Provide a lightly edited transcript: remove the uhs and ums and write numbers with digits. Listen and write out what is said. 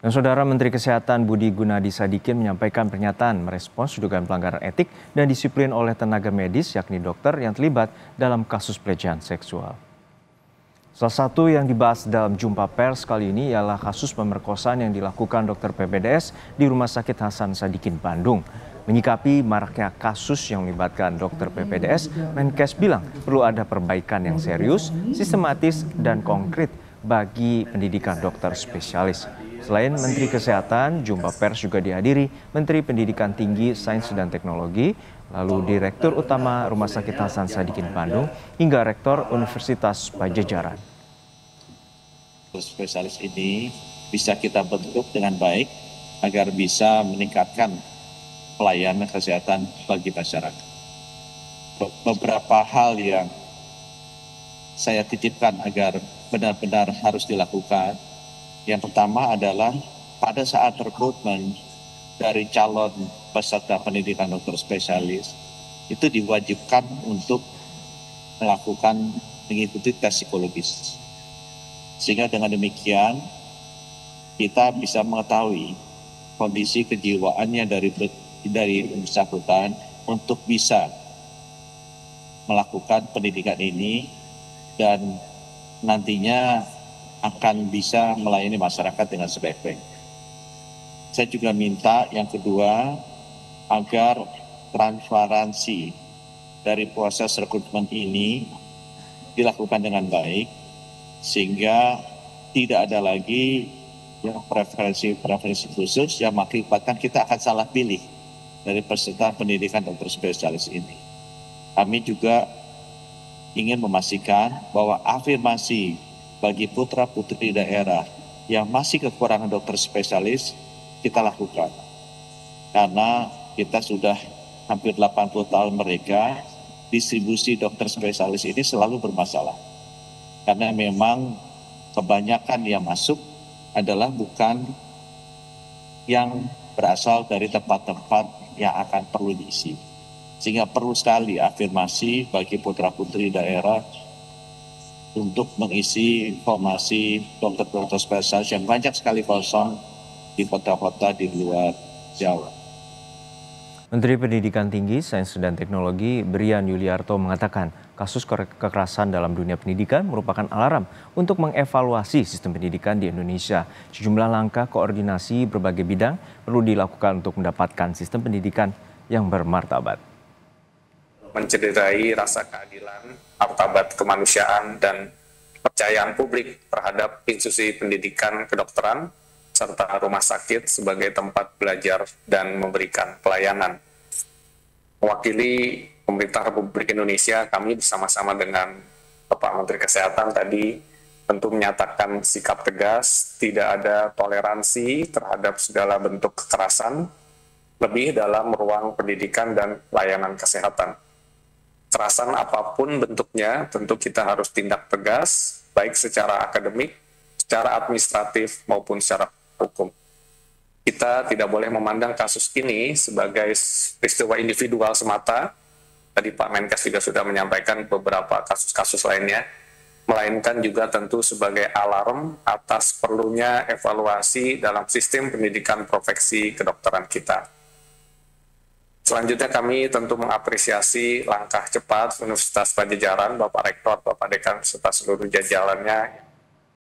Dan Saudara Menteri Kesehatan Budi Gunadi Sadikin menyampaikan pernyataan merespons dugaan pelanggaran etik dan disiplin oleh tenaga medis yakni dokter yang terlibat dalam kasus pelecehan seksual. Salah satu yang dibahas dalam jumpa pers kali ini ialah kasus pemerkosaan yang dilakukan dokter PPDS di Rumah Sakit Hasan Sadikin, Bandung. Menyikapi maraknya kasus yang melibatkan dokter PPDS, Menkes bilang perlu ada perbaikan yang serius, sistematis, dan konkret bagi pendidikan dokter spesialis. Selain Menteri Kesehatan, jumpa pers juga dihadiri Menteri Pendidikan Tinggi, Sains dan Teknologi, lalu Direktur Utama Rumah Sakit Hasan Sadikin Bandung, hingga Rektor Universitas Padjadjaran. Spesialis ini bisa kita bentuk dengan baik agar bisa meningkatkan pelayanan kesehatan bagi masyarakat. Beberapa hal yang saya titipkan agar benar-benar harus dilakukan. Yang pertama adalah pada saat rekrutmen dari calon peserta pendidikan dokter spesialis itu diwajibkan untuk mengikuti tes psikologis. Sehingga dengan demikian kita bisa mengetahui kondisi kejiwaannya dari bersangkutan untuk bisa melakukan pendidikan ini dan nantinya akan bisa melayani masyarakat dengan sebaik-baiknya. Saya juga minta yang kedua agar transparansi dari proses rekrutmen ini dilakukan dengan baik sehingga tidak ada lagi yang preferensi khusus yang mengakibatkan kita akan salah pilih dari peserta pendidikan dokter spesialis ini. Kami juga ingin memastikan bahwa afirmasi bagi putra-putri daerah yang masih kekurangan dokter spesialis kita lakukan. Karena kita sudah hampir 80 tahun mereka, distribusi dokter spesialis ini selalu bermasalah. Karena memang kebanyakan yang masuk adalah bukan yang berasal dari tempat-tempat yang akan perlu diisi. Sehingga perlu sekali afirmasi bagi putra-putri daerah untuk mengisi formasi dokter-dokter spesialis yang banyak sekali kosong di kota-kota di luar Jawa. Menteri Pendidikan Tinggi, Sains dan Teknologi Brian Yuliarto mengatakan kasus kekerasan dalam dunia pendidikan merupakan alarm untuk mengevaluasi sistem pendidikan di Indonesia. Sejumlah langkah koordinasi berbagai bidang perlu dilakukan untuk mendapatkan sistem pendidikan yang bermartabat. Mencederai rasa keadilan, martabat kemanusiaan, dan kepercayaan publik terhadap institusi pendidikan kedokteran, serta rumah sakit sebagai tempat belajar dan memberikan pelayanan. Mewakili pemerintah Republik Indonesia, kami bersama-sama dengan Bapak Menteri Kesehatan tadi tentu menyatakan sikap tegas, tidak ada toleransi terhadap segala bentuk kekerasan, lebih dalam ruang pendidikan dan layanan kesehatan. Kekerasan apapun bentuknya, tentu kita harus tindak tegas, baik secara akademik, secara administratif, maupun secara hukum. Kita tidak boleh memandang kasus ini sebagai peristiwa individual semata. Tadi Pak Menkes juga sudah menyampaikan beberapa kasus-kasus lainnya, melainkan juga tentu sebagai alarm atas perlunya evaluasi dalam sistem pendidikan profesi kedokteran kita. Selanjutnya kami tentu mengapresiasi langkah cepat Universitas Padjadjaran, Bapak Rektor, Bapak Dekan, serta seluruh jajarannya